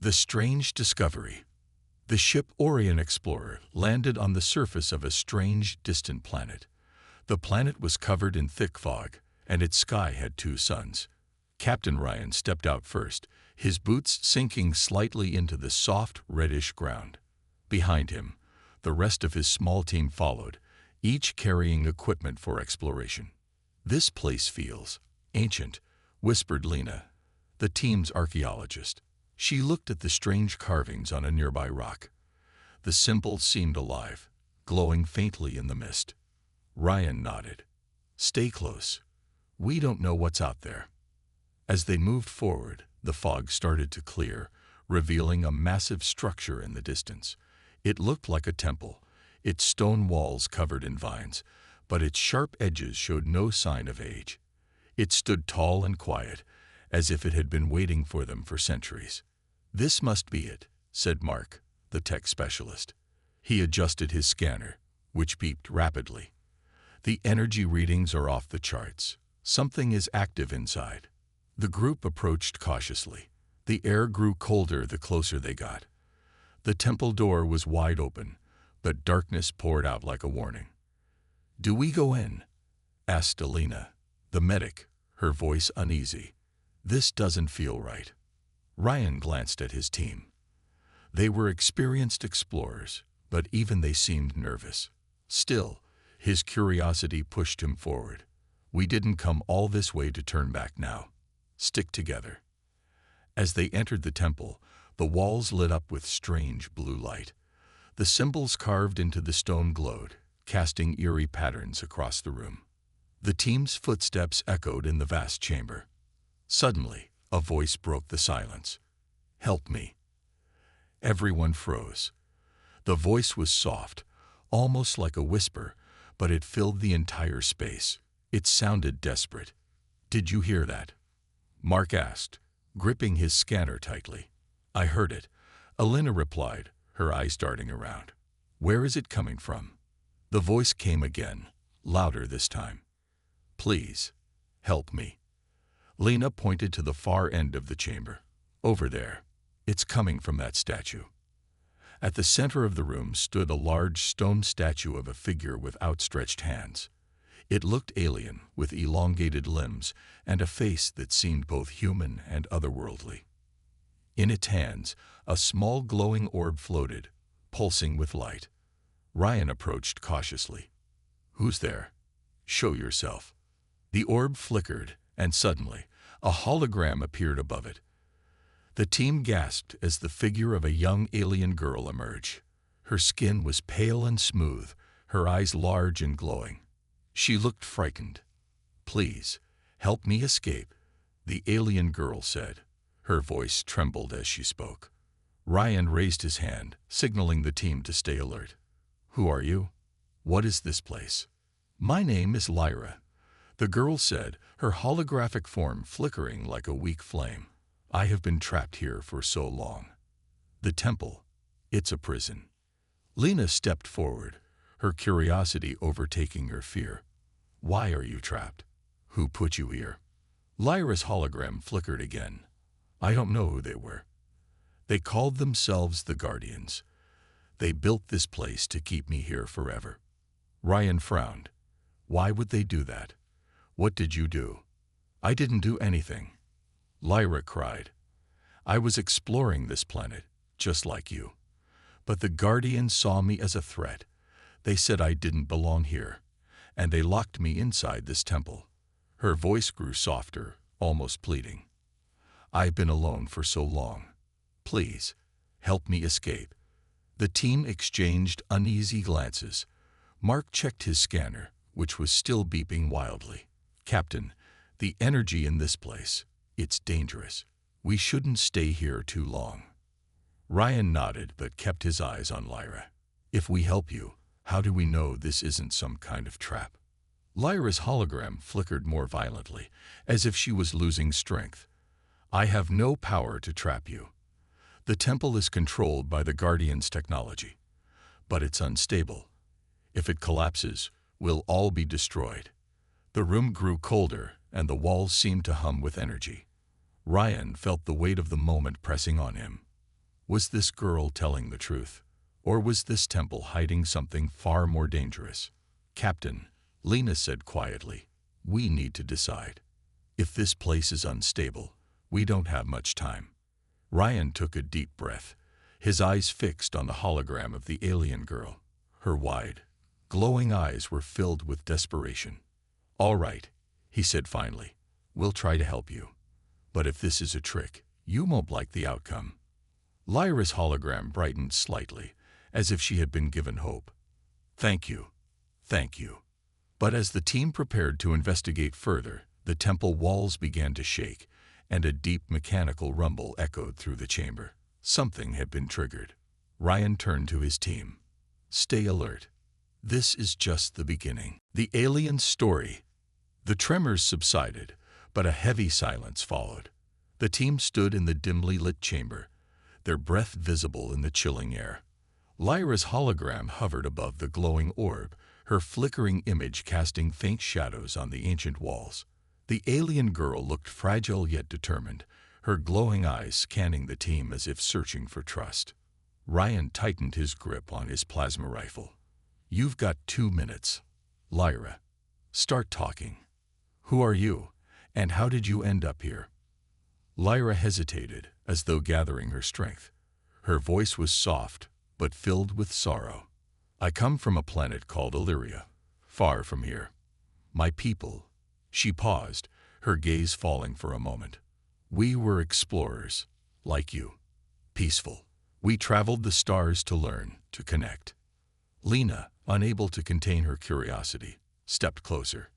The strange discovery. The ship Orion Explorer landed on the surface of a strange, distant planet. The planet was covered in thick fog, and its sky had two suns. Captain Ryan stepped out first, his boots sinking slightly into the soft, reddish ground. Behind him, the rest of his small team followed, each carrying equipment for exploration. "This place feels ancient," whispered Lena, the team's archaeologist. She looked at the strange carvings on a nearby rock. The symbols seemed alive, glowing faintly in the mist. Ryan nodded. "Stay close. We don't know what's out there." As they moved forward, the fog started to clear, revealing a massive structure in the distance. It looked like a temple, its stone walls covered in vines, but its sharp edges showed no sign of age. It stood tall and quiet, as if it had been waiting for them for centuries. "This must be it," said Mark, the tech specialist. He adjusted his scanner, which beeped rapidly. "The energy readings are off the charts. Something is active inside." The group approached cautiously. The air grew colder the closer they got. The temple door was wide open, but darkness poured out like a warning. "Do we go in?" asked Alina, the medic, her voice uneasy. "This doesn't feel right." Ryan glanced at his team. They were experienced explorers, but even they seemed nervous. Still, his curiosity pushed him forward. "We didn't come all this way to turn back now. Stick together." As they entered the temple, the walls lit up with strange blue light. The symbols carved into the stone glowed, casting eerie patterns across the room. The team's footsteps echoed in the vast chamber. Suddenly, a voice broke the silence. "Help me." Everyone froze. The voice was soft, almost like a whisper, but it filled the entire space. It sounded desperate. "Did you hear that?" Mark asked, gripping his scanner tightly. "I heard it," Alina replied, her eyes darting around. "Where is it coming from?" The voice came again, louder this time. "Please, help me." Lena pointed to the far end of the chamber. "Over there. It's coming from that statue." At the center of the room stood a large stone statue of a figure with outstretched hands. It looked alien, with elongated limbs and a face that seemed both human and otherworldly. In its hands, a small glowing orb floated, pulsing with light. Ryan approached cautiously. "Who's there? Show yourself." The orb flickered, and suddenly, a hologram appeared above it. The team gasped as the figure of a young alien girl emerged. Her skin was pale and smooth, her eyes large and glowing. She looked frightened. "Please, help me escape," the alien girl said. Her voice trembled as she spoke. Ryan raised his hand, signaling the team to stay alert. "Who are you? What is this place?" "My name is Lyra," the girl said, her holographic form flickering like a weak flame. "I have been trapped here for so long. The temple, it's a prison." Lena stepped forward, her curiosity overtaking her fear. "Why are you trapped? Who put you here?" Lyra's hologram flickered again. "I don't know who they were. They called themselves the Guardians. They built this place to keep me here forever." Ryan frowned. "Why would they do that? What did you do?" "I didn't do anything," Lyra cried. "I was exploring this planet, just like you. But the Guardians saw me as a threat. They said I didn't belong here, and they locked me inside this temple." Her voice grew softer, almost pleading. "I've been alone for so long. Please, help me escape." The team exchanged uneasy glances. Mark checked his scanner, which was still beeping wildly. "Captain, the energy in this place, it's dangerous. We shouldn't stay here too long." Ryan nodded but kept his eyes on Lyra. "If we help you, how do we know this isn't some kind of trap?" Lyra's hologram flickered more violently, as if she was losing strength. "I have no power to trap you. The temple is controlled by the Guardian's technology, but it's unstable. If it collapses, we'll all be destroyed." The room grew colder, and the walls seemed to hum with energy. Ryan felt the weight of the moment pressing on him. Was this girl telling the truth? Or was this temple hiding something far more dangerous? Captain, Lena said quietly, we need to decide. If this place is unstable, we don't have much time. Ryan took a deep breath, his eyes fixed on the hologram of the alien girl. Her wide, glowing eyes were filled with desperation. All right, he said finally, we'll try to help you. But if this is a trick, you won't like the outcome. Lyra's hologram brightened slightly, as if she had been given hope. Thank you. Thank you. But as the team prepared to investigate further, the temple walls began to shake, and a deep mechanical rumble echoed through the chamber. Something had been triggered. Ryan turned to his team. Stay alert. This is just the beginning. The alien story. The tremors subsided, but a heavy silence followed. The team stood in the dimly lit chamber, their breath visible in the chilling air. Lyra's hologram hovered above the glowing orb, her flickering image casting faint shadows on the ancient walls. The alien girl looked fragile yet determined, her glowing eyes scanning the team as if searching for trust. Ryan tightened his grip on his plasma rifle. You've got 2 minutes. Lyra, start talking. Who are you, and how did you end up here? Lyra hesitated, as though gathering her strength. Her voice was soft, but filled with sorrow. I come from a planet called Illyria, far from here. My people. She paused, her gaze falling for a moment. We were explorers, like you. Peaceful. We traveled the stars to learn, to connect. Lena, unable to contain her curiosity, stepped closer.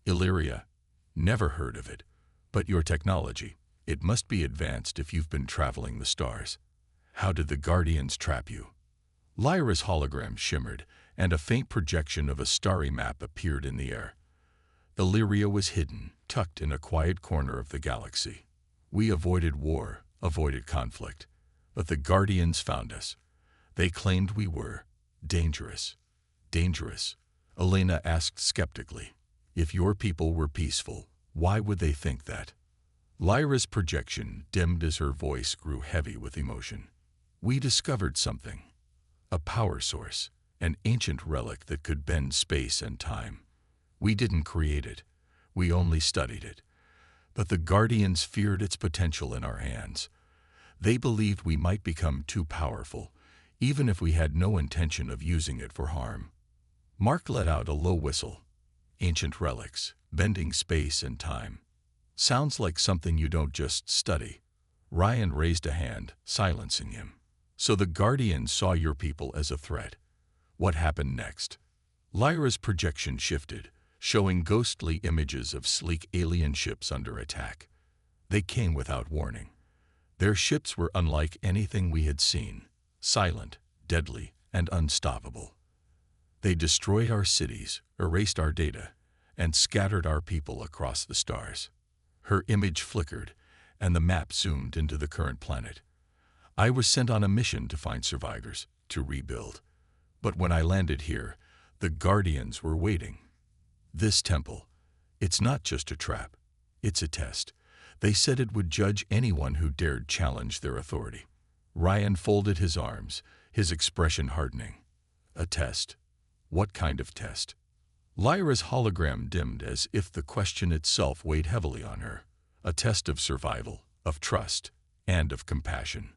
Illyria. Never heard of it. But your technology, it must be advanced if you've been traveling the stars. How did the Guardians trap you? Lyra's hologram shimmered, and a faint projection of a starry map appeared in the air. Illyria was hidden, tucked in a quiet corner of the galaxy. We avoided war, avoided conflict. But the Guardians found us. They claimed we were dangerous. Dangerous? Elena asked skeptically. If your people were peaceful, why would they think that? Lyra's projection dimmed as her voice grew heavy with emotion. We discovered something. A power source, an ancient relic that could bend space and time. We didn't create it. We only studied it. But the Guardians feared its potential in our hands. They believed we might become too powerful, even if we had no intention of using it for harm. Mark let out a low whistle. Ancient relics, bending space and time. Sounds like something you don't just study. Ryan raised a hand, silencing him. So the Guardians saw your people as a threat. What happened next? Lyra's projection shifted, showing ghostly images of sleek alien ships under attack. They came without warning. Their ships were unlike anything we had seen, silent, deadly, and unstoppable. They destroyed our cities, erased our data, and scattered our people across the stars. Her image flickered, and the map zoomed into the current planet. I was sent on a mission to find survivors, to rebuild. But when I landed here, the Guardians were waiting. This temple, it's not just a trap, it's a test. They said it would judge anyone who dared challenge their authority. Ryan folded his arms, his expression hardening. A test? What kind of test? Lyra's hologram dimmed as if the question itself weighed heavily on her. A test of survival, of trust, and of compassion.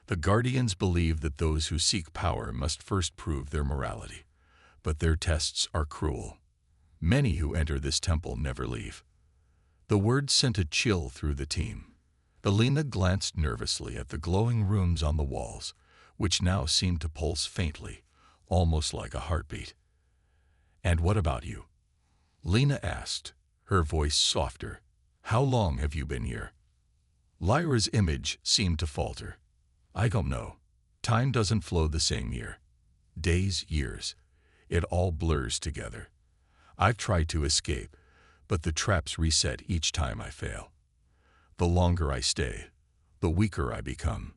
The Guardians believe that those who seek power must first prove their morality. But their tests are cruel. Many who enter this temple never leave. The word sent a chill through the team. Elena glanced nervously at the glowing runes on the walls, which now seemed to pulse faintly, almost like a heartbeat. And what about you? Lena asked, her voice softer. How long have you been here? Lyra's image seemed to falter. I don't know. Time doesn't flow the same year. Days, years. It all blurs together. I've tried to escape, but the traps reset each time I fail. The longer I stay, the weaker I become.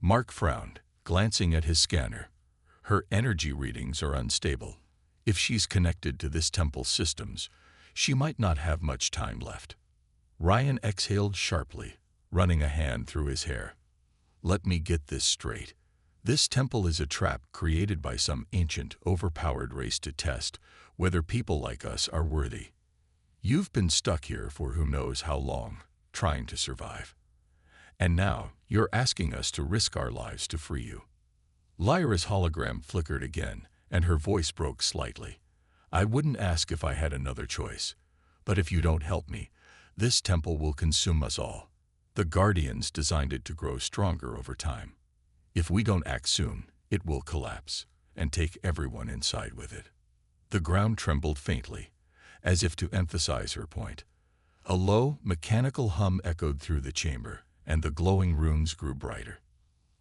Mark frowned, glancing at his scanner. Her energy readings are unstable. If she's connected to this temple's systems, she might not have much time left. Ryan exhaled sharply, running a hand through his hair. Let me get this straight. This temple is a trap created by some ancient, overpowered race to test whether people like us are worthy. You've been stuck here for who knows how long, trying to survive. And now, you're asking us to risk our lives to free you. Lyra's hologram flickered again, and her voice broke slightly. I wouldn't ask if I had another choice. But if you don't help me, this temple will consume us all. The Guardians designed it to grow stronger over time. If we don't act soon, it will collapse and take everyone inside with it. The ground trembled faintly, as if to emphasize her point. A low, mechanical hum echoed through the chamber, and the glowing runes grew brighter.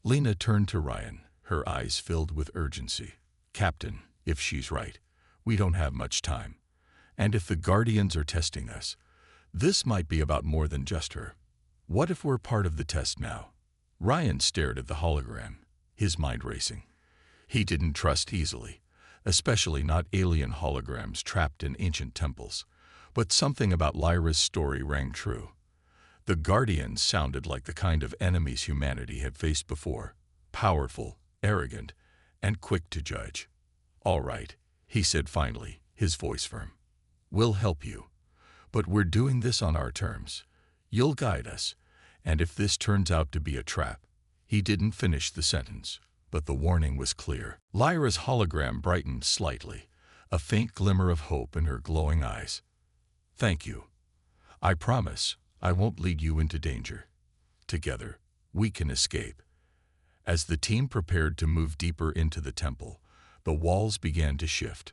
Lena turned to Ryan, her eyes filled with urgency. Captain, if she's right, we don't have much time. And if the Guardians are testing us, this might be about more than just her. What if we're part of the test now? Ryan stared at the hologram, his mind racing. He didn't trust easily, especially not alien holograms trapped in ancient temples. But something about Lyra's story rang true. The Guardians sounded like the kind of enemies humanity had faced before, powerful, arrogant, and quick to judge. All right, he said finally, his voice firm. We'll help you. But we're doing this on our terms. You'll guide us, and if this turns out to be a trap. He didn't finish the sentence, but the warning was clear. Lyra's hologram brightened slightly, a faint glimmer of hope in her glowing eyes. Thank you. I promise I won't lead you into danger. Together, we can escape. As the team prepared to move deeper into the temple, the walls began to shift.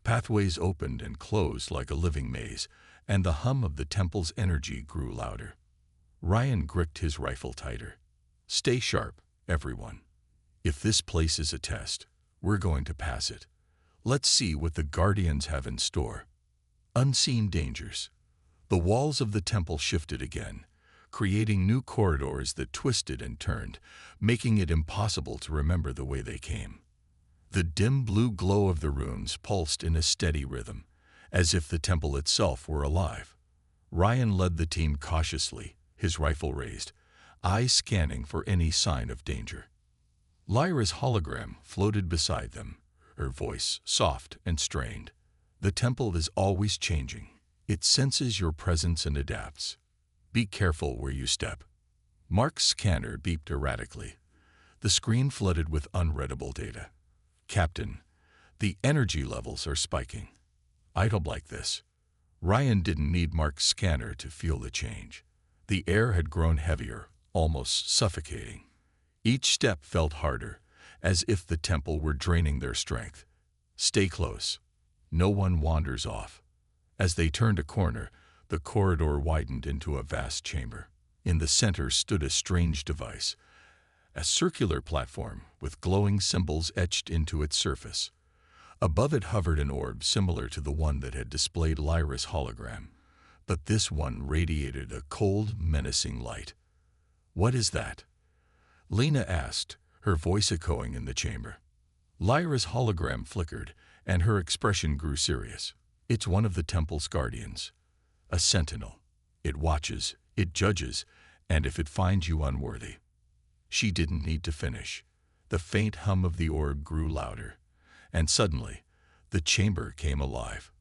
Pathways opened and closed like a living maze, and the hum of the temple's energy grew louder. Ryan gripped his rifle tighter. Stay sharp, everyone. If this place is a test, we're going to pass it. Let's see what the Guardians have in store. Unseen dangers. The walls of the temple shifted again, creating new corridors that twisted and turned, making it impossible to remember the way they came. The dim blue glow of the runes pulsed in a steady rhythm, as if the temple itself were alive. Ryan led the team cautiously, his rifle raised, eyes scanning for any sign of danger. Lyra's hologram floated beside them, her voice soft and strained. The temple is always changing. It senses your presence and adapts. Be careful where you step. Mark's scanner beeped erratically. The screen flooded with unreadable data. Captain, the energy levels are spiking. I don't like this. Ryan didn't need Mark's scanner to feel the change. The air had grown heavier, almost suffocating. Each step felt harder, as if the temple were draining their strength. Stay close. No one wanders off. As they turned a corner, the corridor widened into a vast chamber. In the center stood a strange device, a circular platform with glowing symbols etched into its surface. Above it hovered an orb similar to the one that had displayed Lyra's hologram, but this one radiated a cold, menacing light. What is that? Lena asked, her voice echoing in the chamber. Lyra's hologram flickered, and her expression grew serious. It's one of the temple's guardians. A sentinel. It watches, it judges, and if it finds you unworthy. She didn't need to finish. The faint hum of the orb grew louder, and suddenly, the chamber came alive.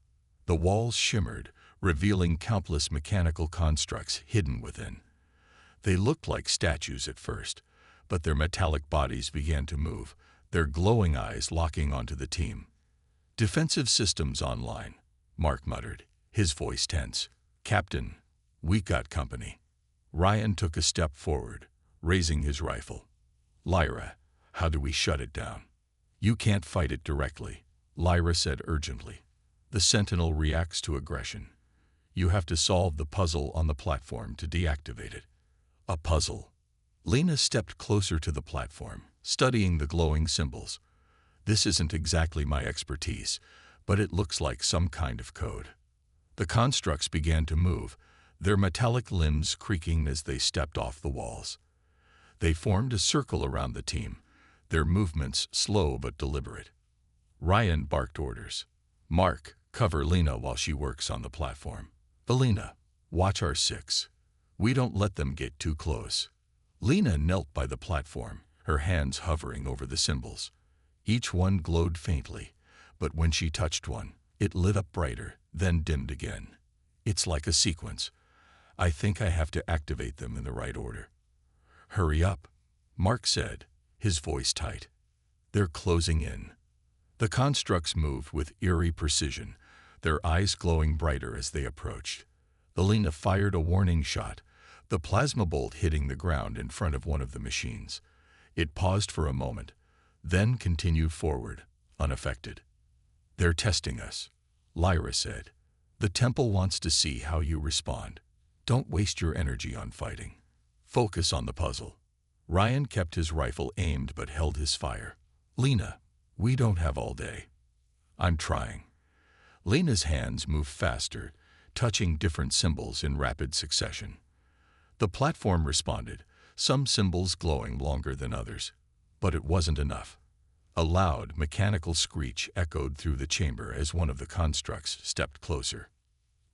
The walls shimmered, revealing countless mechanical constructs hidden within. They looked like statues at first, but their metallic bodies began to move, their glowing eyes locking onto the team. Defensive systems online, Mark muttered, his voice tense. Captain, we got company. Ryan took a step forward, raising his rifle. Lyra, how do we shut it down? You can't fight it directly, Lyra said urgently. The sentinel reacts to aggression. You have to solve the puzzle on the platform to deactivate it. A puzzle. Lena stepped closer to the platform, studying the glowing symbols. This isn't exactly my expertise, but it looks like some kind of code. The constructs began to move, their metallic limbs creaking as they stepped off the walls. They formed a circle around the team, their movements slow but deliberate. Ryan barked orders. Mark, cover Lena while she works on the platform. Elena, watch our six. We don't let them get too close. Lena knelt by the platform, her hands hovering over the symbols. Each one glowed faintly, but when she touched one, it lit up brighter, then dimmed again. It's like a sequence. I think I have to activate them in the right order. Hurry up, Mark said, his voice tight. They're closing in. The constructs moved with eerie precision, their eyes glowing brighter as they approached. Lena fired a warning shot, the plasma bolt hitting the ground in front of one of the machines. It paused for a moment, then continued forward, unaffected. They're testing us, Lyra said. The temple wants to see how you respond. Don't waste your energy on fighting. Focus on the puzzle. Ryan kept his rifle aimed but held his fire. Lena, we don't have all day. I'm trying. Lena's hands moved faster, touching different symbols in rapid succession. The platform responded, some symbols glowing longer than others. But it wasn't enough. A loud, mechanical screech echoed through the chamber as one of the constructs stepped closer.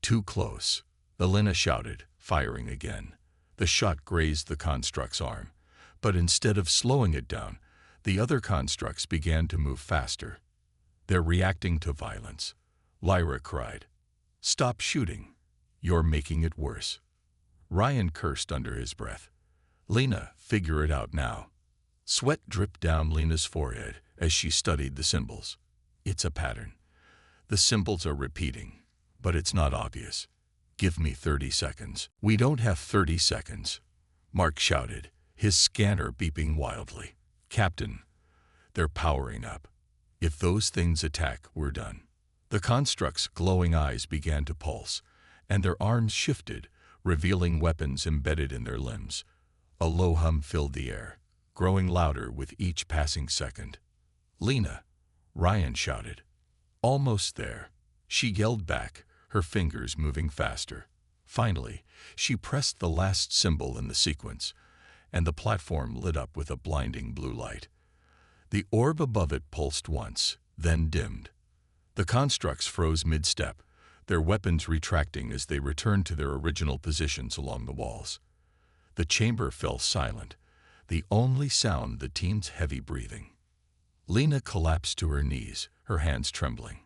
Too close, Lena shouted, firing again. The shot grazed the construct's arm, but instead of slowing it down, the other constructs began to move faster. They're reacting to violence, Lyra cried. Stop shooting. You're making it worse. Ryan cursed under his breath. Lena, figure it out now. Sweat dripped down Lena's forehead as she studied the symbols. It's a pattern. The symbols are repeating, but it's not obvious. Give me 30 seconds. We don't have 30 seconds, Mark shouted, his scanner beeping wildly. Captain, they're powering up. If those things attack, we're done. The construct's glowing eyes began to pulse, and their arms shifted, revealing weapons embedded in their limbs. A low hum filled the air, growing louder with each passing second. Lena, Ryan shouted. Almost there, she yelled back, her fingers moving faster. Finally, she pressed the last symbol in the sequence, and the platform lit up with a blinding blue light. The orb above it pulsed once, then dimmed. The constructs froze mid-step, their weapons retracting as they returned to their original positions along the walls. The chamber fell silent, the only sound the team's heavy breathing. Lena collapsed to her knees, her hands trembling.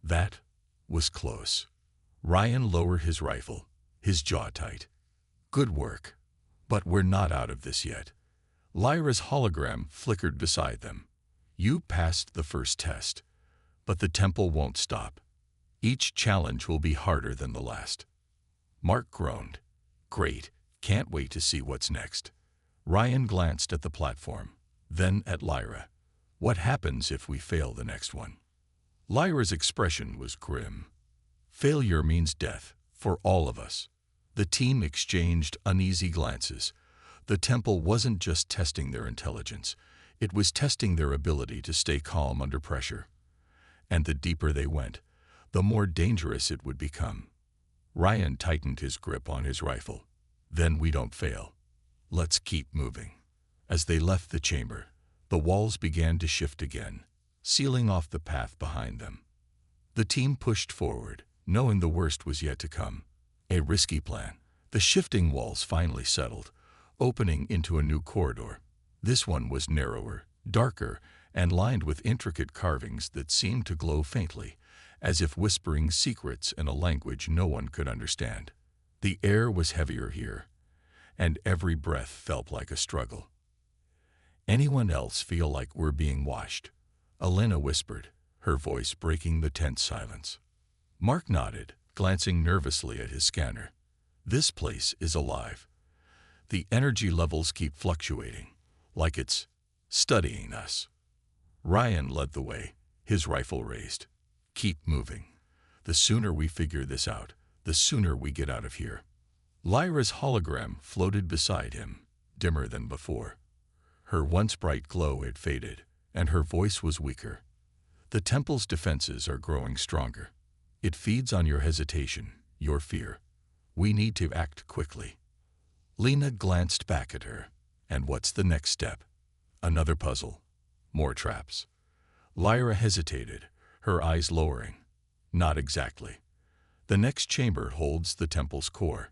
That was close. Ryan lowered his rifle, his jaw tight. Good work. But we're not out of this yet. Lyra's hologram flickered beside them. You passed the first test, but the temple won't stop. Each challenge will be harder than the last. Mark groaned. Great, can't wait to see what's next. Ryan glanced at the platform, then at Lyra. What happens if we fail the next one? Lyra's expression was grim. Failure means death, for all of us. The team exchanged uneasy glances. The temple wasn't just testing their intelligence, it was testing their ability to stay calm under pressure. And the deeper they went, the more dangerous it would become. Ryan tightened his grip on his rifle. Then we don't fail. Let's keep moving. As they left the chamber, the walls began to shift again, sealing off the path behind them. The team pushed forward, knowing the worst was yet to come. A risky plan. The shifting walls finally settled, opening into a new corridor. This one was narrower, darker, and lined with intricate carvings that seemed to glow faintly, as if whispering secrets in a language no one could understand. The air was heavier here, and every breath felt like a struggle. Anyone else feel like we're being watched? Elena whispered, her voice breaking the tense silence. Mark nodded, glancing nervously at his scanner. This place is alive. The energy levels keep fluctuating, like it's studying us. Ryan led the way, his rifle raised. Keep moving. The sooner we figure this out, the sooner we get out of here. Lyra's hologram floated beside him, dimmer than before. Her once bright glow had faded, and her voice was weaker. The temple's defenses are growing stronger. It feeds on your hesitation, your fear. We need to act quickly. Lena glanced back at her. And what's the next step? Another puzzle. More traps. Lyra hesitated, her eyes lowering. Not exactly. The next chamber holds the temple's core.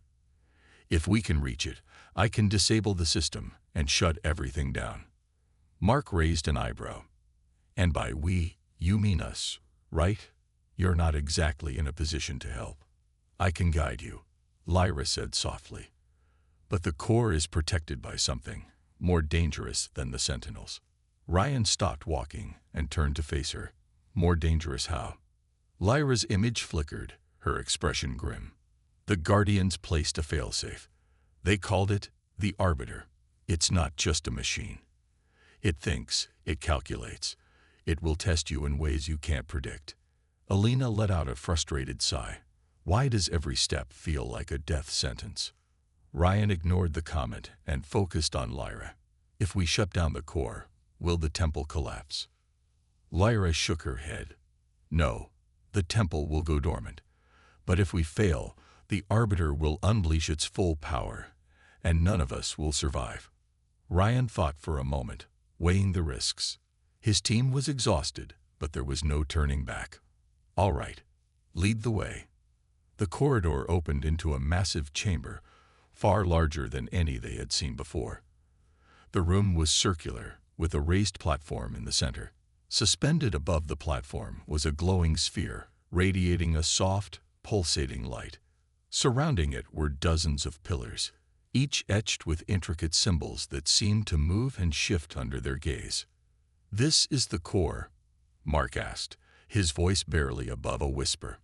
If we can reach it, I can disable the system and shut everything down. Mark raised an eyebrow. And by we, you mean us, right? You're not exactly in a position to help. I can guide you, Lyra said softly. But the core is protected by something more dangerous than the Sentinels. Ryan stopped walking and turned to face her. More dangerous how? Lyra's image flickered, her expression grim. The Guardians placed a failsafe. They called it the Arbiter. It's not just a machine. It thinks, it calculates. It will test you in ways you can't predict. Alina let out a frustrated sigh. Why does every step feel like a death sentence? Ryan ignored the comment and focused on Lyra. If we shut down the core, will the temple collapse? Lyra shook her head. No, the temple will go dormant. But if we fail, the Arbiter will unleash its full power, and none of us will survive. Ryan thought for a moment, weighing the risks. His team was exhausted, but there was no turning back. All right, lead the way. The corridor opened into a massive chamber, far larger than any they had seen before. The room was circular, with a raised platform in the center. Suspended above the platform was a glowing sphere, radiating a soft, pulsating light. Surrounding it were dozens of pillars, each etched with intricate symbols that seemed to move and shift under their gaze. This is the core, Mark asked, his voice barely above a whisper.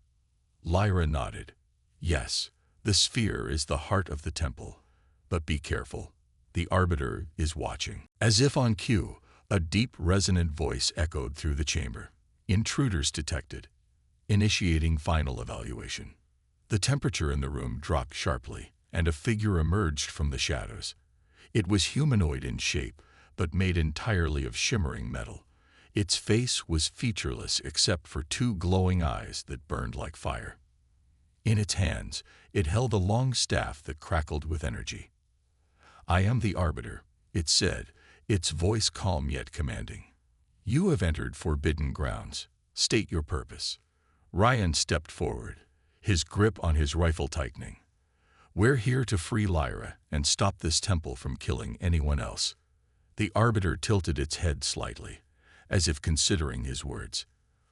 Lyra nodded. Yes, the sphere is the heart of the temple. But be careful. The Arbiter is watching. As if on cue, a deep, resonant voice echoed through the chamber. Intruders detected. Initiating final evaluation. The temperature in the room dropped sharply, and a figure emerged from the shadows. It was humanoid in shape, but made entirely of shimmering metal. Its face was featureless except for two glowing eyes that burned like fire. In its hands, it held a long staff that crackled with energy. I am the Arbiter, it said, its voice calm yet commanding. You have entered forbidden grounds. State your purpose. Ryan stepped forward, his grip on his rifle tightening. We're here to free Lyra and stop this temple from killing anyone else. The Arbiter tilted its head slightly, as if considering his words.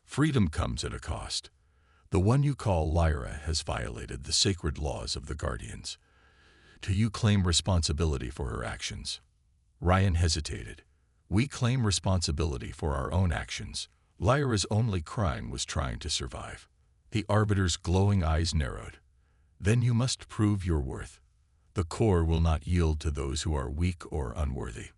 Freedom comes at a cost. The one you call Lyra has violated the sacred laws of the Guardians. Do you claim responsibility for her actions? Ryan hesitated. We claim responsibility for our own actions. Lyra's only crime was trying to survive. The Arbiter's glowing eyes narrowed. Then you must prove your worth. The core will not yield to those who are weak or unworthy.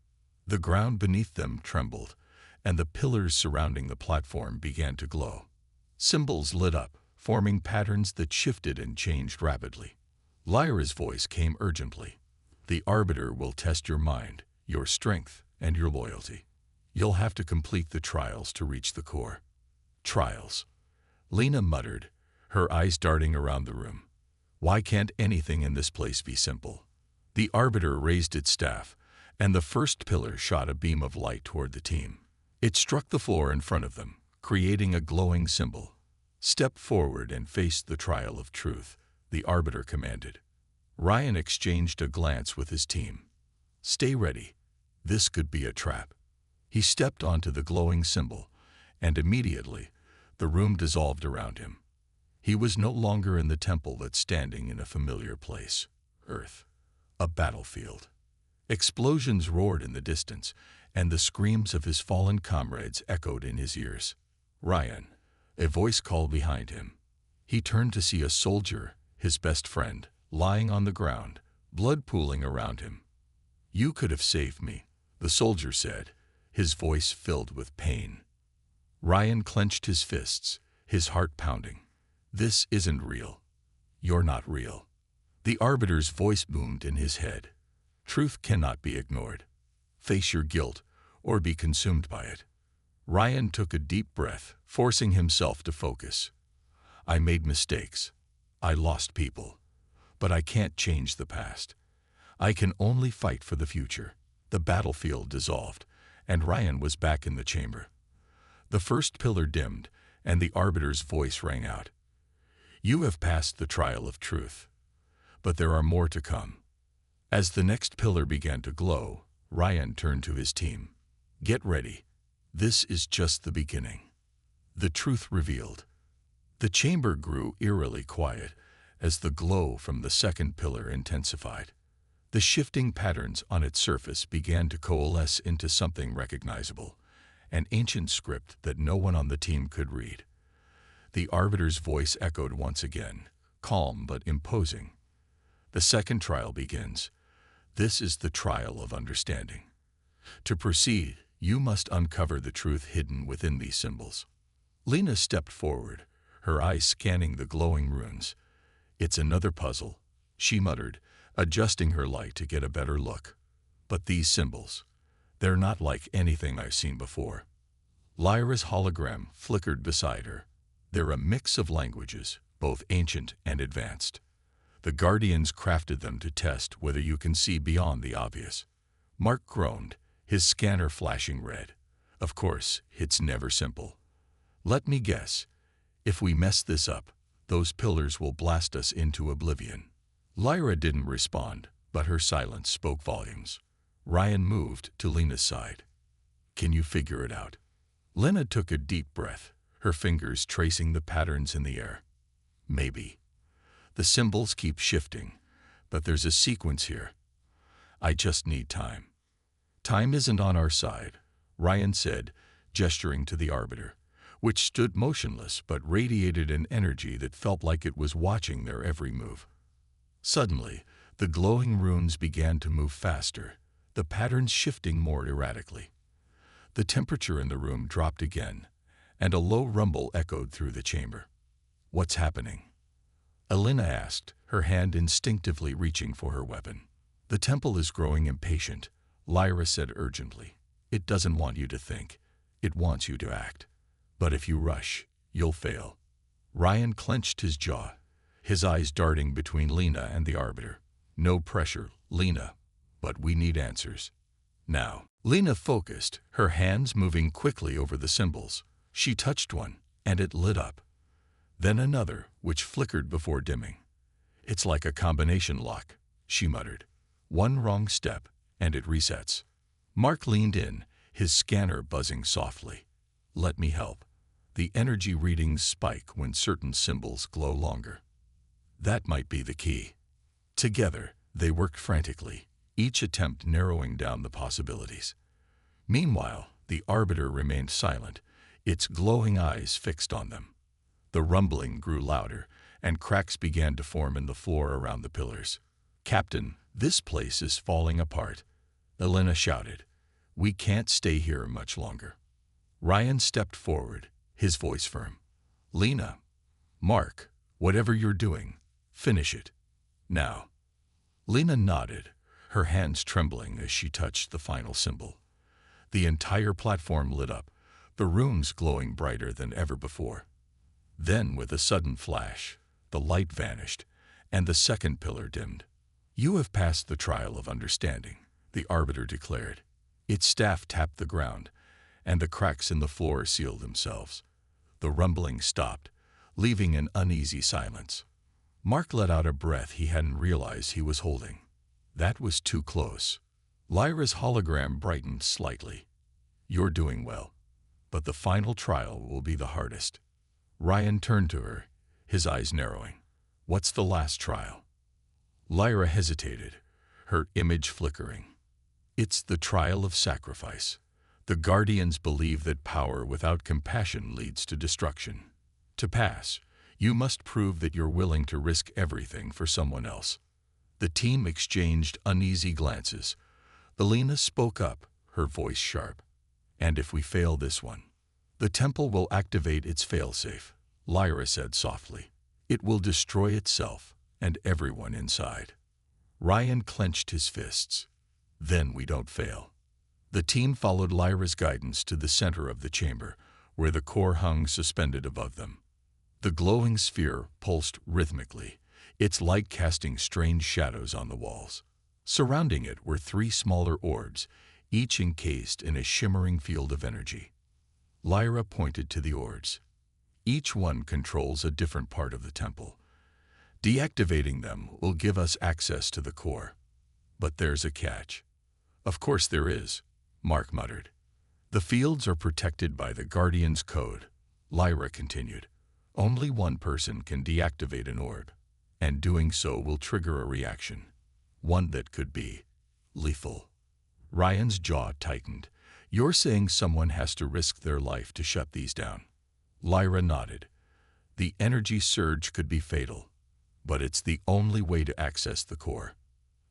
The ground beneath them trembled, and the pillars surrounding the platform began to glow. Symbols lit up, forming patterns that shifted and changed rapidly. Lyra's voice came urgently. The Arbiter will test your mind, your strength, and your loyalty. You'll have to complete the trials to reach the core. Trials. Lena muttered, her eyes darting around the room. Why can't anything in this place be simple? The Arbiter raised its staff, and the first pillar shot a beam of light toward the team. It struck the floor in front of them, creating a glowing symbol. Step forward and face the trial of truth, the Arbiter commanded. Ryan exchanged a glance with his team. Stay ready. This could be a trap. He stepped onto the glowing symbol, and immediately, the room dissolved around him. He was no longer in the temple but standing in a familiar place, Earth, a battlefield. Explosions roared in the distance, and the screams of his fallen comrades echoed in his ears. Ryan, a voice called behind him. He turned to see a soldier, his best friend, lying on the ground, blood pooling around him. You could have saved me, the soldier said, his voice filled with pain. Ryan clenched his fists, his heart pounding. This isn't real. You're not real. The Arbiter's voice boomed in his head. Truth cannot be ignored. Face your guilt, or be consumed by it. Ryan took a deep breath, forcing himself to focus. I made mistakes. I lost people. But I can't change the past. I can only fight for the future. The battlefield dissolved, and Ryan was back in the chamber. The first pillar dimmed, and the Arbiter's voice rang out. You have passed the trial of truth. But there are more to come. As the next pillar began to glow, Ryan turned to his team. Get ready. This is just the beginning. The truth revealed. The chamber grew eerily quiet as the glow from the second pillar intensified. The shifting patterns on its surface began to coalesce into something recognizable, an ancient script that no one on the team could read. The arbiter's voice echoed once again, calm but imposing. The second trial begins. This is the trial of understanding. To proceed, you must uncover the truth hidden within these symbols. Lena stepped forward, her eyes scanning the glowing runes. It's another puzzle, she muttered, adjusting her light to get a better look. But these symbols, they're not like anything I've seen before. Lyra's hologram flickered beside her. They're a mix of languages, both ancient and advanced. The Guardians crafted them to test whether you can see beyond the obvious. Mark groaned, his scanner flashing red. Of course, it's never simple. Let me guess. If we mess this up, those pillars will blast us into oblivion. Lyra didn't respond, but her silence spoke volumes. Ryan moved to Lena's side. Can you figure it out? Lena took a deep breath, her fingers tracing the patterns in the air. Maybe. The symbols keep shifting, but there's a sequence here. I just need time. Time isn't on our side, Ryan said, gesturing to the arbiter, which stood motionless but radiated an energy that felt like it was watching their every move. Suddenly, the glowing runes began to move faster, the patterns shifting more erratically. The temperature in the room dropped again, and a low rumble echoed through the chamber. What's happening? Elena asked, her hand instinctively reaching for her weapon. The temple is growing impatient, Lyra said urgently. It doesn't want you to think. It wants you to act. But if you rush, you'll fail. Ryan clenched his jaw, his eyes darting between Lena and the arbiter. No pressure, Lena, but we need answers. Now. Lena focused, her hands moving quickly over the symbols. She touched one, and it lit up. Then another, which flickered before dimming. It's like a combination lock, she muttered. One wrong step, and it resets. Mark leaned in, his scanner buzzing softly. Let me help. The energy readings spike when certain symbols glow longer. That might be the key. Together, they worked frantically, each attempt narrowing down the possibilities. Meanwhile, the arbiter remained silent, its glowing eyes fixed on them. The rumbling grew louder, and cracks began to form in the floor around the pillars. Captain, this place is falling apart, Elena shouted. We can't stay here much longer. Ryan stepped forward, his voice firm. Lena, Mark, whatever you're doing, finish it. Now. Lena nodded, her hands trembling as she touched the final symbol. The entire platform lit up, the runes glowing brighter than ever before. Then, with a sudden flash, the light vanished, and the second pillar dimmed. You have passed the trial of understanding, the arbiter declared. Its staff tapped the ground, and the cracks in the floor sealed themselves. The rumbling stopped, leaving an uneasy silence. Mark let out a breath he hadn't realized he was holding. That was too close. Lyra's hologram brightened slightly. You're doing well, but the final trial will be the hardest. Ryan turned to her, his eyes narrowing. What's the last trial? Lyra hesitated, her image flickering. It's the trial of sacrifice. The Guardians believe that power without compassion leads to destruction. To pass, you must prove that you're willing to risk everything for someone else. The team exchanged uneasy glances. Elena spoke up, her voice sharp. And if we fail this one, the temple will activate its failsafe, Lyra said softly. It will destroy itself and everyone inside. Ryan clenched his fists. Then we don't fail. The team followed Lyra's guidance to the center of the chamber, where the core hung suspended above them. The glowing sphere pulsed rhythmically, its light casting strange shadows on the walls. Surrounding it were 3 smaller orbs, each encased in a shimmering field of energy. Lyra pointed to the orbs. Each one controls a different part of the temple. Deactivating them will give us access to the core. But there's a catch. Of course there is, Mark muttered. The fields are protected by the Guardian's Code, Lyra continued. Only one person can deactivate an orb, and doing so will trigger a reaction, one that could be lethal. Ryan's jaw tightened. You're saying someone has to risk their life to shut these down? Lyra nodded. The energy surge could be fatal, but it's the only way to access the core.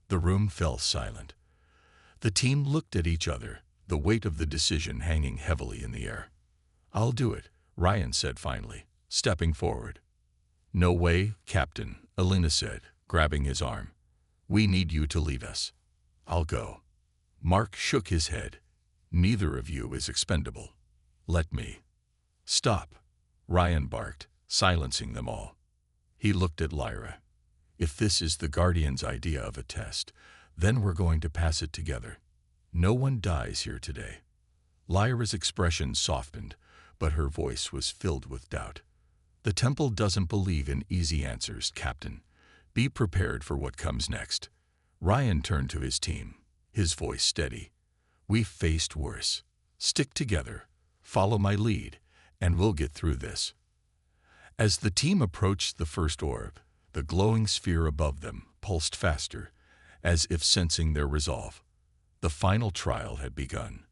The room fell silent. The team looked at each other, the weight of the decision hanging heavily in the air. I'll do it, Ryan said finally, stepping forward. No way, Captain, Elena said, grabbing his arm. We need you to lead us. I'll go. Mark shook his head. Neither of you is expendable. Let me. Stop, Ryan barked, silencing them all. He looked at Lyra. If this is the Guardian's idea of a test, then we're going to pass it together. No one dies here today. Lyra's expression softened, but her voice was filled with doubt. The temple doesn't believe in easy answers, Captain. Be prepared for what comes next. Ryan turned to his team, his voice steady. We've faced worse. Stick together, follow my lead, and we'll get through this. As the team approached the first orb, the glowing sphere above them pulsed faster, as if sensing their resolve. The final trial had begun.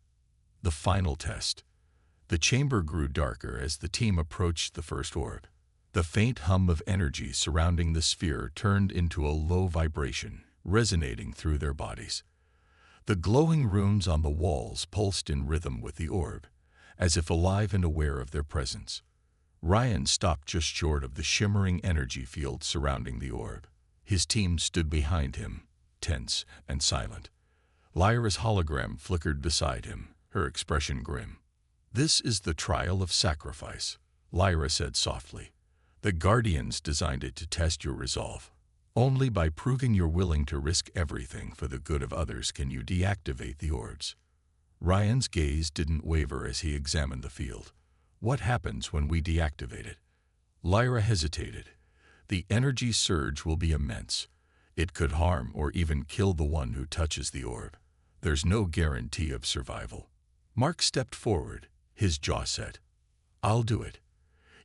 The final test. The chamber grew darker as the team approached the first orb. The faint hum of energy surrounding the sphere turned into a low vibration, resonating through their bodies. The glowing runes on the walls pulsed in rhythm with the orb, as if alive and aware of their presence. Ryan stopped just short of the shimmering energy field surrounding the orb. His team stood behind him, tense and silent. Lyra's hologram flickered beside him, her expression grim. This is the trial of sacrifice, Lyra said softly. The Guardians designed it to test your resolve. Only by proving you're willing to risk everything for the good of others can you deactivate the orbs. Ryan's gaze didn't waver as he examined the field. What happens when we deactivate it? Lyra hesitated. The energy surge will be immense. It could harm or even kill the one who touches the orb. There's no guarantee of survival. Mark stepped forward, his jaw set. I'll do it.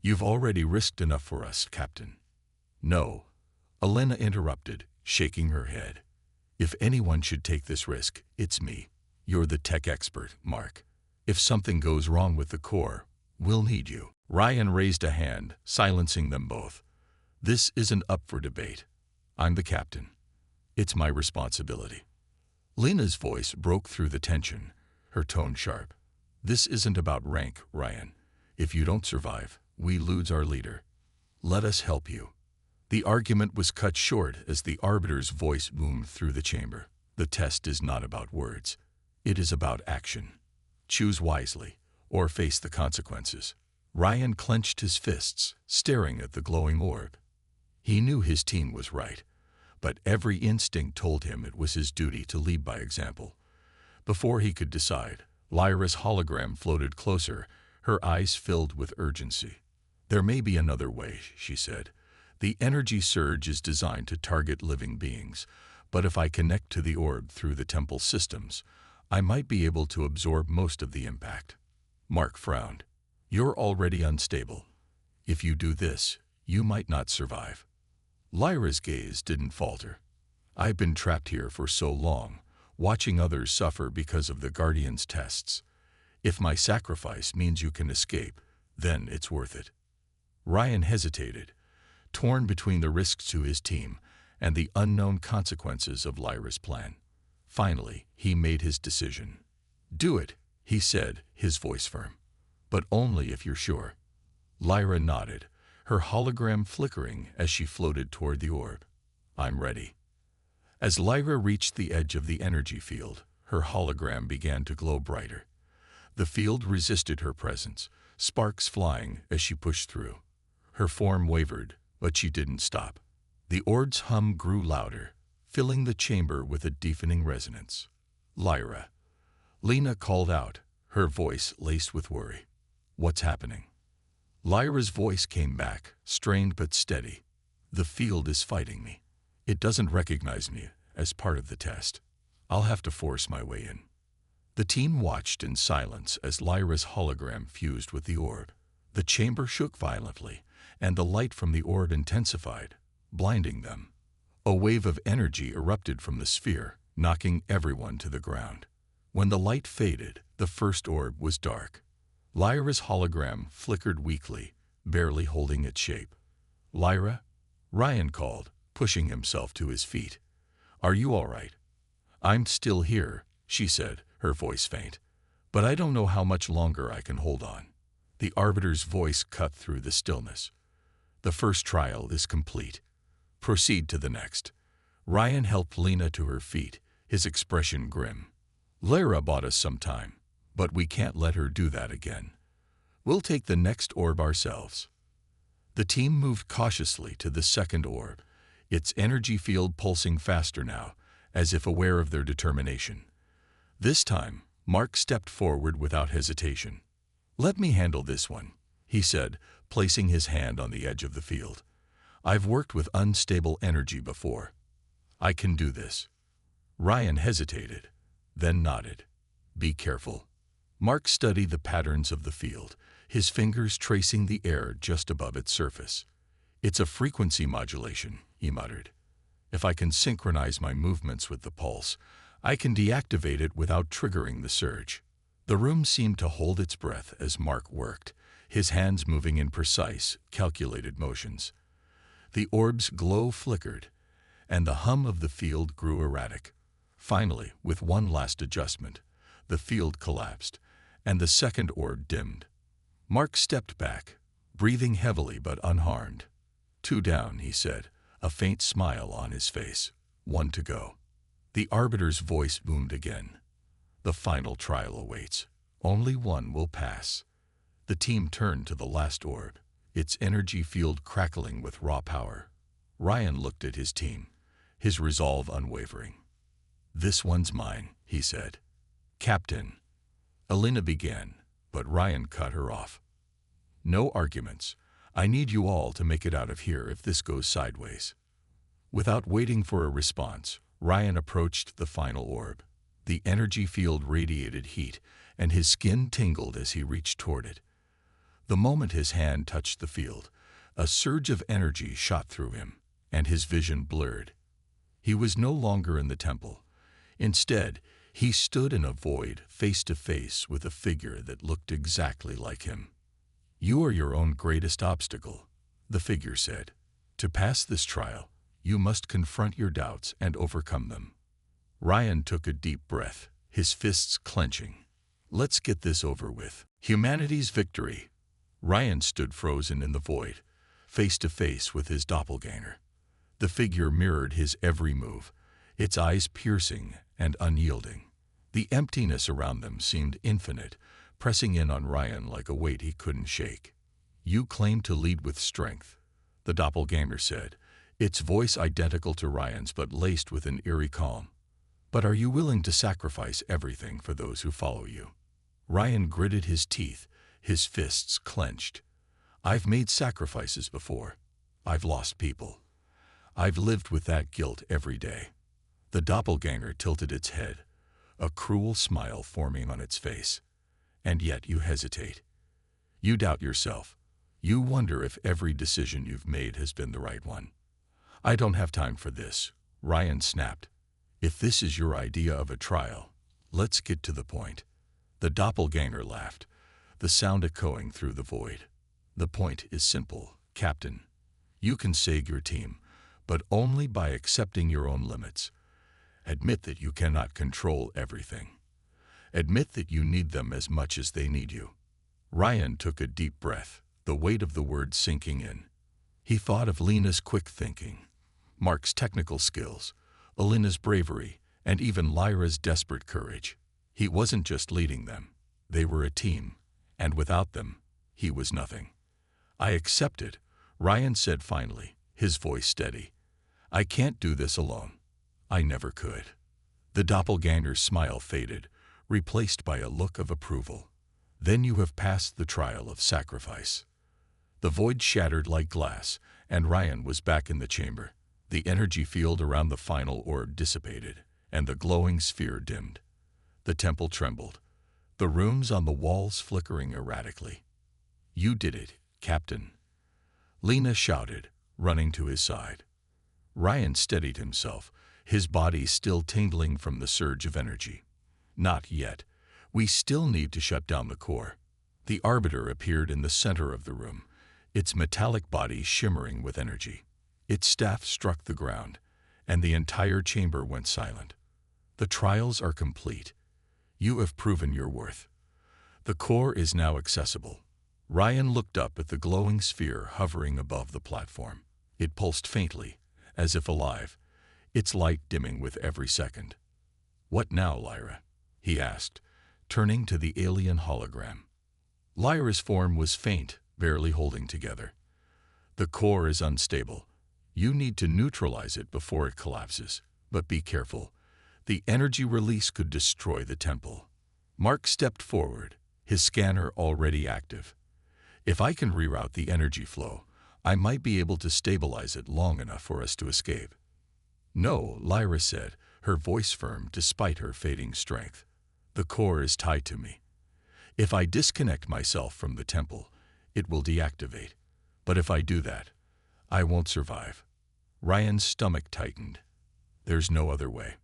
You've already risked enough for us, Captain. No, Elena interrupted, shaking her head. If anyone should take this risk, it's me. You're the tech expert, Mark. If something goes wrong with the core, we'll need you. Ryan raised a hand, silencing them both. This isn't up for debate. I'm the captain. It's my responsibility. Lena's voice broke through the tension, her tone sharp. This isn't about rank, Ryan. If you don't survive, we lose our leader. Let us help you. The argument was cut short as the arbiter's voice boomed through the chamber. The test is not about words. It is about action. Choose wisely, or face the consequences. Ryan clenched his fists, staring at the glowing orb. He knew his team was right, but every instinct told him it was his duty to lead by example. Before he could decide, Lyra's hologram floated closer, her eyes filled with urgency. There may be another way, she said. The energy surge is designed to target living beings, but if I connect to the orb through the temple systems, I might be able to absorb most of the impact. Mark frowned. You're already unstable. If you do this, you might not survive. Lyra's gaze didn't falter. I've been trapped here for so long, watching others suffer because of the Guardian's tests. If my sacrifice means you can escape, then it's worth it. Ryan hesitated, torn between the risks to his team and the unknown consequences of Lyra's plan. Finally, he made his decision. Do it, he said, his voice firm. But only if you're sure. Lyra nodded, her hologram flickering as she floated toward the orb. I'm ready. As Lyra reached the edge of the energy field, her hologram began to glow brighter. The field resisted her presence, sparks flying as she pushed through. Her form wavered, but she didn't stop. The orb's hum grew louder, filling the chamber with a deafening resonance. Lyra. Lena called out, her voice laced with worry. What's happening? Lyra's voice came back, strained but steady. The field is fighting me. It doesn't recognize me, as part of the test. I'll have to force my way in. The team watched in silence as Lyra's hologram fused with the orb. The chamber shook violently, and the light from the orb intensified, blinding them. A wave of energy erupted from the sphere, knocking everyone to the ground. When the light faded, the first orb was dark. Lyra's hologram flickered weakly, barely holding its shape. "Lyra?" Ryan called, pushing himself to his feet. "Are you all right?" "I'm still here," she said, her voice faint. "But I don't know how much longer I can hold on." The arbiter's voice cut through the stillness. "The first trial is complete. Proceed to the next." Ryan helped Lena to her feet, his expression grim. "Lyra bought us some time, but we can't let her do that again. We'll take the next orb ourselves." The team moved cautiously to the second orb, its energy field pulsing faster now, as if aware of their determination. This time, Mark stepped forward without hesitation. "Let me handle this one," he said, placing his hand on the edge of the field. "I've worked with unstable energy before. I can do this." Ryan hesitated, then nodded. "Be careful." Mark studied the patterns of the field, his fingers tracing the air just above its surface. "It's a frequency modulation," he muttered. "If I can synchronize my movements with the pulse, I can deactivate it without triggering the surge." The room seemed to hold its breath as Mark worked, his hands moving in precise, calculated motions. The orb's glow flickered, and the hum of the field grew erratic. Finally, with one last adjustment, the field collapsed, and the second orb dimmed. Mark stepped back, breathing heavily but unharmed. "Two down," he said, a faint smile on his face. "One to go." The arbiter's voice boomed again. "The final trial awaits. Only one will pass." The team turned to the last orb, its energy field crackling with raw power. Ryan looked at his team, his resolve unwavering. "This one's mine," he said. "Captain." Elena began, but Ryan cut her off. "No arguments. I need you all to make it out of here if this goes sideways." Without waiting for a response, Ryan approached the final orb. The energy field radiated heat, and his skin tingled as he reached toward it. The moment his hand touched the field, a surge of energy shot through him, and his vision blurred. He was no longer in the temple. Instead, he stood in a void, face to face with a figure that looked exactly like him. "You are your own greatest obstacle," the figure said. "To pass this trial, you must confront your doubts and overcome them." Ryan took a deep breath, his fists clenching. "Let's get this over with." Humanity's victory. Ryan stood frozen in the void, face to face with his doppelganger. The figure mirrored his every move, its eyes piercing and unyielding. The emptiness around them seemed infinite, pressing in on Ryan like a weight he couldn't shake. "You claim to lead with strength," the doppelganger said, its voice identical to Ryan's but laced with an eerie calm. "But are you willing to sacrifice everything for those who follow you?" Ryan gritted his teeth, his fists clenched. "I've made sacrifices before. I've lost people. I've lived with that guilt every day." The doppelganger tilted its head, a cruel smile forming on its face. "And yet you hesitate. You doubt yourself. You wonder if every decision you've made has been the right one." "I don't have time for this," Ryan snapped. "If this is your idea of a trial, let's get to the point." The doppelganger laughed, the sound echoing through the void. "The point is simple, Captain. You can save your team, but only by accepting your own limits. Admit that you cannot control everything. Admit that you need them as much as they need you." Ryan took a deep breath, the weight of the words sinking in. He thought of Lena's quick thinking, Mark's technical skills, Elena's bravery, and even Lyra's desperate courage. He wasn't just leading them. They were a team, and without them, he was nothing. "I accept it," Ryan said finally, his voice steady. "I can't do this alone. I never could." The doppelganger's smile faded, replaced by a look of approval. "Then you have passed the trial of sacrifice." The void shattered like glass, and Ryan was back in the chamber. The energy field around the final orb dissipated, and the glowing sphere dimmed. The temple trembled, the runes on the walls flickering erratically. "You did it, Captain," Lena shouted, running to his side. Ryan steadied himself, his body still tingling from the surge of energy. "Not yet. We still need to shut down the core." The Arbiter appeared in the center of the room, its metallic body shimmering with energy. Its staff struck the ground, and the entire chamber went silent. "The trials are complete. You have proven your worth. The core is now accessible." Ryan looked up at the glowing sphere hovering above the platform. It pulsed faintly, as if alive, its light dimming with every second. "What now, Lyra?" he asked, turning to the alien hologram. Lyra's form was faint, barely holding together. "The core is unstable. You need to neutralize it before it collapses. But be careful. The energy release could destroy the temple." Mark stepped forward, his scanner already active. "If I can reroute the energy flow, I might be able to stabilize it long enough for us to escape." "No," Lyra said, her voice firm despite her fading strength. "The core is tied to me. If I disconnect myself from the temple, it will deactivate. But if I do that, I won't survive." Ryan's stomach tightened. "There's no other way."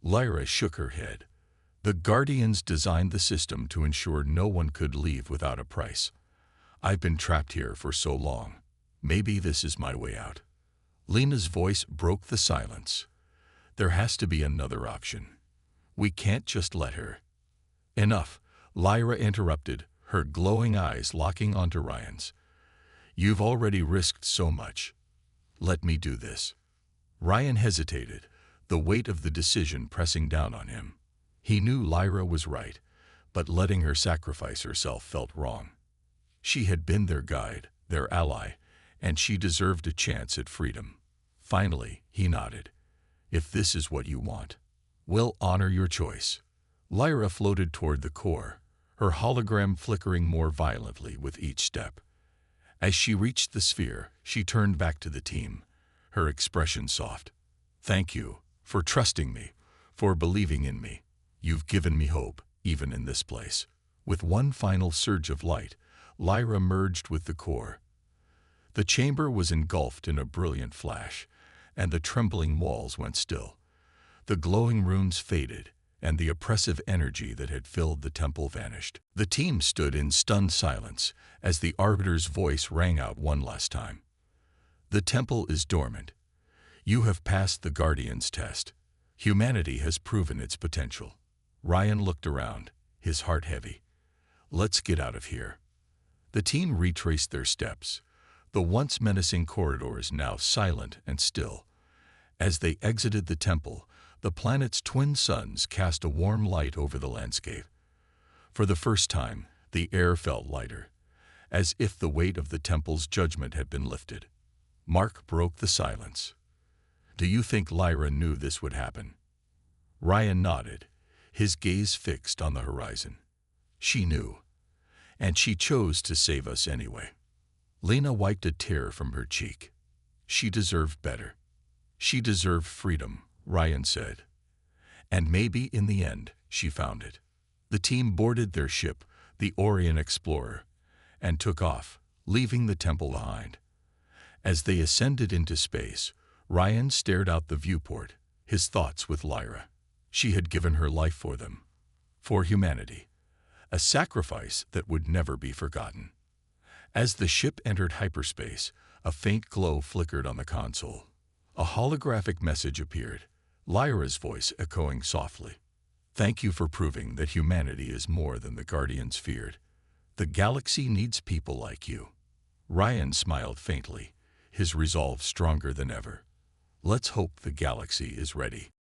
Lyra shook her head. "The Guardians designed the system to ensure no one could leave without a price. I've been trapped here for so long. Maybe this is my way out." Lena's voice broke the silence. "There has to be another option. We can't just let her." "Enough," Lyra interrupted, her glowing eyes locking onto Ryan's. "You've already risked so much. Let me do this." Ryan hesitated, the weight of the decision pressing down on him. He knew Lyra was right, but letting her sacrifice herself felt wrong. She had been their guide, their ally, and she deserved a chance at freedom. Finally, he nodded. "If this is what you want, we'll honor your choice." Lyra floated toward the core, her hologram flickering more violently with each step. As she reached the sphere, she turned back to the team, her expression soft. "Thank you for trusting me, for believing in me. You've given me hope, even in this place." With one final surge of light, Lyra merged with the core. The chamber was engulfed in a brilliant flash, and the trembling walls went still. The glowing runes faded, and the oppressive energy that had filled the temple vanished. The team stood in stunned silence as the Arbiter's voice rang out one last time. "The temple is dormant. You have passed the Guardian's test. Humanity has proven its potential." Ryan looked around, his heart heavy. "Let's get out of here." The team retraced their steps, the once menacing corridors now silent and still. As they exited the temple, the planet's twin suns cast a warm light over the landscape. For the first time, the air felt lighter, as if the weight of the temple's judgment had been lifted. Mark broke the silence. "Do you think Lyra knew this would happen?" Ryan nodded, his gaze fixed on the horizon. "She knew, and she chose to save us anyway." Lena wiped a tear from her cheek. "She deserved better. She deserved freedom," Ryan said. "And maybe in the end, she found it." The team boarded their ship, the Orion Explorer, and took off, leaving the temple behind. As they ascended into space, Ryan stared out the viewport, his thoughts with Lyra. She had given her life for them, for humanity, a sacrifice that would never be forgotten. As the ship entered hyperspace, a faint glow flickered on the console. A holographic message appeared, Lyra's voice echoing softly. "Thank you for proving that humanity is more than the Guardians feared. The galaxy needs people like you." Ryan smiled faintly, his resolve stronger than ever. "Let's hope the galaxy is ready."